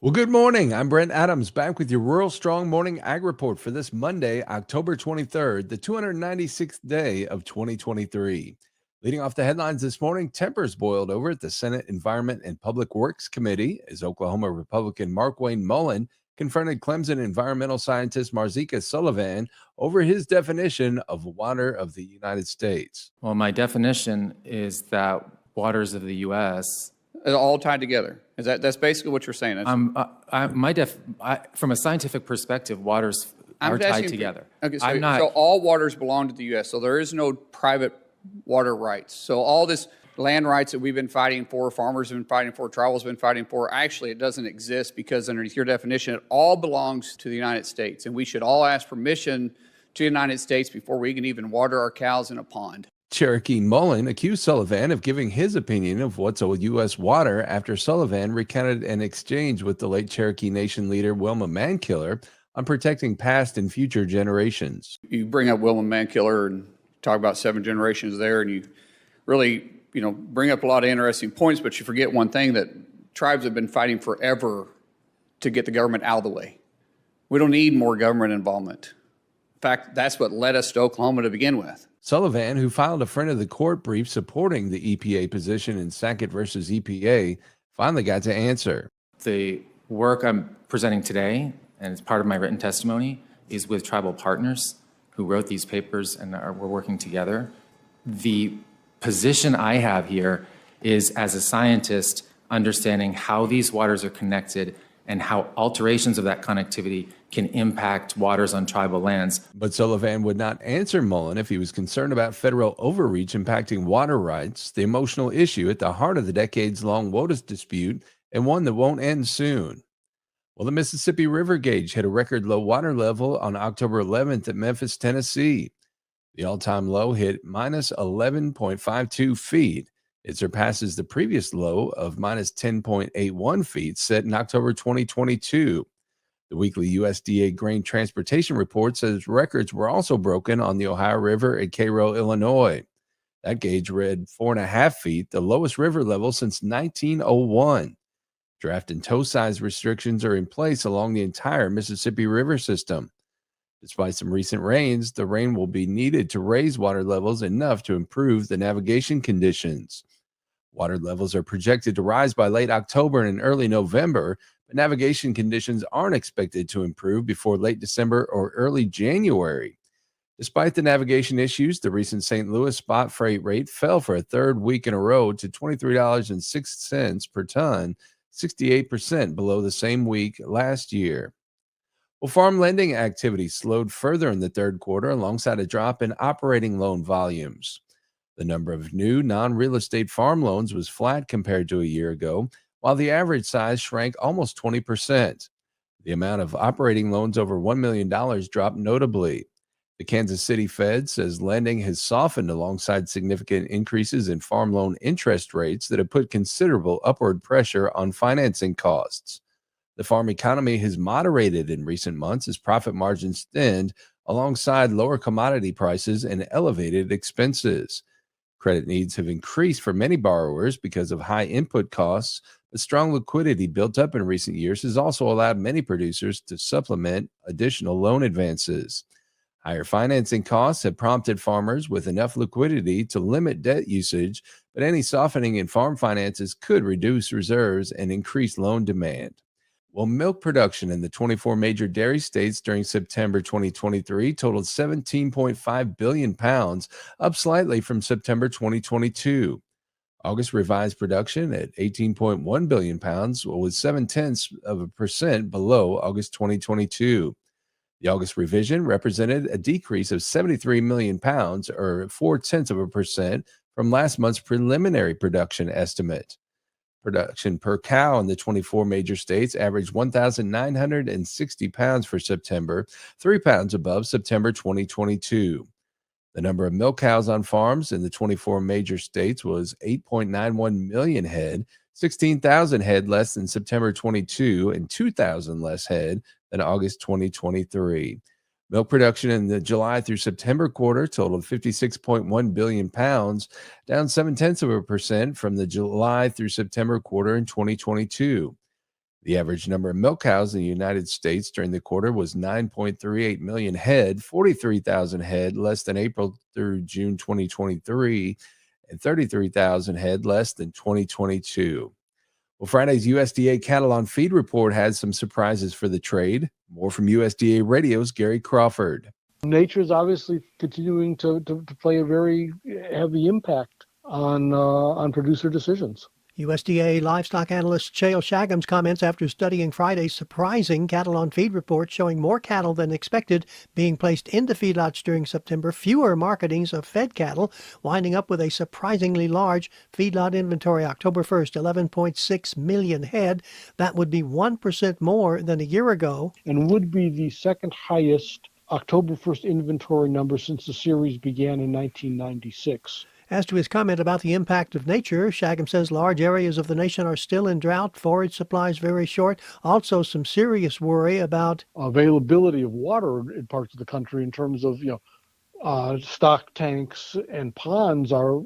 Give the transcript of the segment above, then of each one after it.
Well, good morning. I'm Brent Adams, back with your Rural Strong Morning Ag Report for this Monday, October 23rd, the 296th day of 2023. Leading off the headlines this morning, tempers boiled over at the Senate Environment and Public Works Committee as Oklahoma Republican Markwayne Mullin confronted Clemson environmental scientist Marzika Sullivan over his definition of water of the United States. Well, my definition is that waters of the U.S. are all tied together. That's basically what you're saying? From a scientific perspective, waters are tied together. Okay, so all waters belong to the U.S., so there is no private water rights. So all this land rights that we've been fighting for, farmers have been fighting for, tribals have been fighting for, actually it doesn't exist because underneath your definition, it all belongs to the United States. And we should all ask permission to the United States before we can even water our cows in a pond. Cherokee Mullin accused Sullivan of giving his opinion of what's a U.S. water after Sullivan recounted an exchange with the late Cherokee Nation leader Wilma Mankiller on protecting past and future generations. You bring up Wilma Mankiller and talk about 7 generations there, and you really, bring up a lot of interesting points, but you forget one thing, that tribes have been fighting forever to get the government out of the way. We don't need more government involvement. In fact, that's what led us to Oklahoma to begin with. Sullivan, who filed a friend of the court brief supporting the EPA position in Sackett versus EPA, finally got to answer. The work I'm presenting today, and it's part of my written testimony, is with tribal partners who wrote these papers and we're working together. The position I have here is, as a scientist, understanding how these waters are connected and how alterations of that connectivity can impact waters on tribal lands. But Sullivan would not answer Mullin if he was concerned about federal overreach impacting water rights, the emotional issue at the heart of the decades-long WOTUS dispute, and one that won't end soon. Well, the Mississippi River gauge hit a record low water level on October 11th at Memphis, Tennessee. The all-time low hit minus 11.52 feet. It surpasses the previous low of minus 10.81 feet set in October 2022. The weekly USDA grain transportation report says records were also broken on the Ohio River at Cairo, Illinois. That gauge read 4.5 feet, the lowest river level since 1901. Draft and tow size restrictions are in place along the entire Mississippi River system. Despite some recent rains, the rain will be needed to raise water levels enough to improve the navigation conditions. Water levels are projected to rise by late October and early November, but navigation conditions aren't expected to improve before late December or early January. Despite the navigation issues, the recent St. Louis spot freight rate fell for a third week in a row to $23.06 per ton, 68% below the same week last year. Well, farm lending activity slowed further in the third quarter alongside a drop in operating loan volumes. The number of new non-real estate farm loans was flat compared to a year ago, while the average size shrank almost 20%. The amount of operating loans over $1 million dropped notably. The Kansas City Fed says lending has softened alongside significant increases in farm loan interest rates that have put considerable upward pressure on financing costs. The farm economy has moderated in recent months as profit margins thinned alongside lower commodity prices and elevated expenses. Credit needs have increased for many borrowers because of high input costs, but strong liquidity built up in recent years has also allowed many producers to supplement additional loan advances. Higher financing costs have prompted farmers with enough liquidity to limit debt usage, but any softening in farm finances could reduce reserves and increase loan demand. Well, milk production in the 24 major dairy states during September 2023 totaled 17.5 billion pounds, up slightly from September 2022. August revised production at 18.1 billion pounds was 0.7% below August 2022. The August revision represented a decrease of 73 million pounds, or 0.4%, from last month's preliminary production estimate. Production per cow in the 24 major states averaged 1,960 pounds for September, 3 pounds above September 2022. The number of milk cows on farms in the 24 major states was 8.91 million head, 16,000 head less than September 22, and 2,000 less head than August 2023. Milk production in the July through September quarter totaled 56.1 billion pounds, down 0.7% from the July through September quarter in 2022. The average number of milk cows in the United States during the quarter was 9.38 million head, 43,000 head less than April through June 2023, and 33,000 head less than 2022. Well, Friday's USDA cattle on feed report has some surprises for the trade. More from USDA Radio's Gary Crawford. Nature is obviously continuing to play a very heavy impact on producer decisions. USDA livestock analyst Chael Shagham's comments after studying Friday's surprising cattle on feed report showing more cattle than expected being placed into feedlots during September, fewer marketings of fed cattle, winding up with a surprisingly large feedlot inventory. October 1st, 11.6 million head. That would be 1% more than a year ago. And would be the second highest October 1st inventory number since the series began in 1996. As to his comment about the impact of nature, Shagam says large areas of the nation are still in drought, forage supplies very short. Also some serious worry about availability of water in parts of the country in terms of, stock tanks and ponds are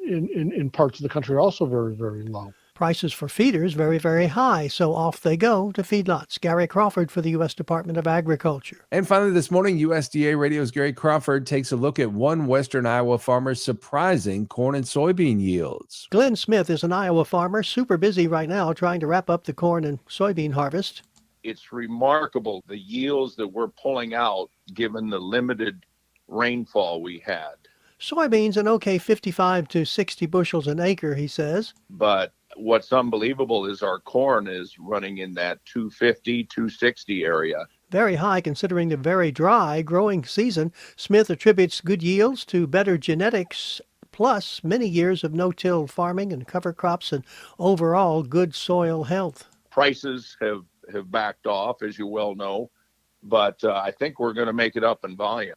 in parts of the country are also very, very low. Prices for feeders very, very high, so off they go to feedlots. Gary Crawford for the U.S. Department of Agriculture. And finally this morning, USDA Radio's Gary Crawford takes a look at one Western Iowa farmer's surprising corn and soybean yields. Glenn Smith is an Iowa farmer, super busy right now trying to wrap up the corn and soybean harvest. It's remarkable the yields that we're pulling out given the limited rainfall we had. Soybeans an okay 55 to 60 bushels an acre, he says. But what's unbelievable is our corn is running in that 250, 260 area. Very high considering the very dry growing season. Smith attributes good yields to better genetics, plus many years of no-till farming and cover crops and overall good soil health. Prices have backed off, as you well know, but I think we're going to make it up in volume.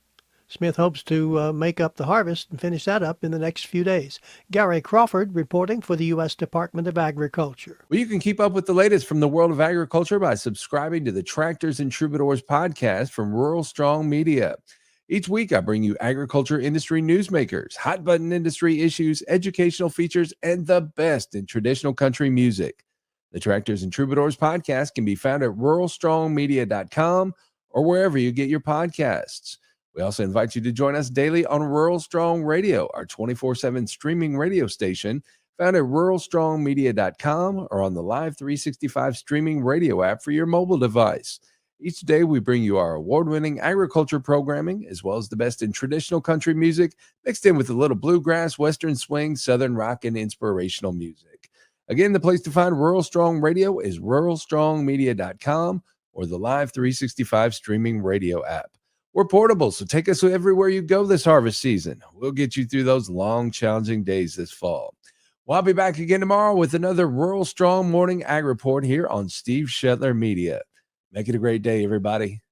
Smith hopes to make up the harvest and finish that up in the next few days. Gary Crawford reporting for the U.S. Department of Agriculture. Well, you can keep up with the latest from the world of agriculture by subscribing to the Tractors and Troubadours podcast from Rural Strong Media. Each week, I bring you agriculture industry newsmakers, hot-button industry issues, educational features, and the best in traditional country music. The Tractors and Troubadours podcast can be found at ruralstrongmedia.com or wherever you get your podcasts. We also invite you to join us daily on Rural Strong Radio, our 24/7 streaming radio station, found at ruralstrongmedia.com or on the Live 365 streaming radio app for your mobile device. Each day, we bring you our award-winning agriculture programming, as well as the best in traditional country music, mixed in with a little bluegrass, western swing, southern rock, and inspirational music. Again, the place to find Rural Strong Radio is ruralstrongmedia.com or the Live 365 streaming radio app. We're portable, so take us everywhere you go this harvest season. We'll get you through those long, challenging days this fall. Well, I'll be back again tomorrow with another Rural Strong Morning Ag Report here on Steve Shetler Media. Make it a great day, everybody.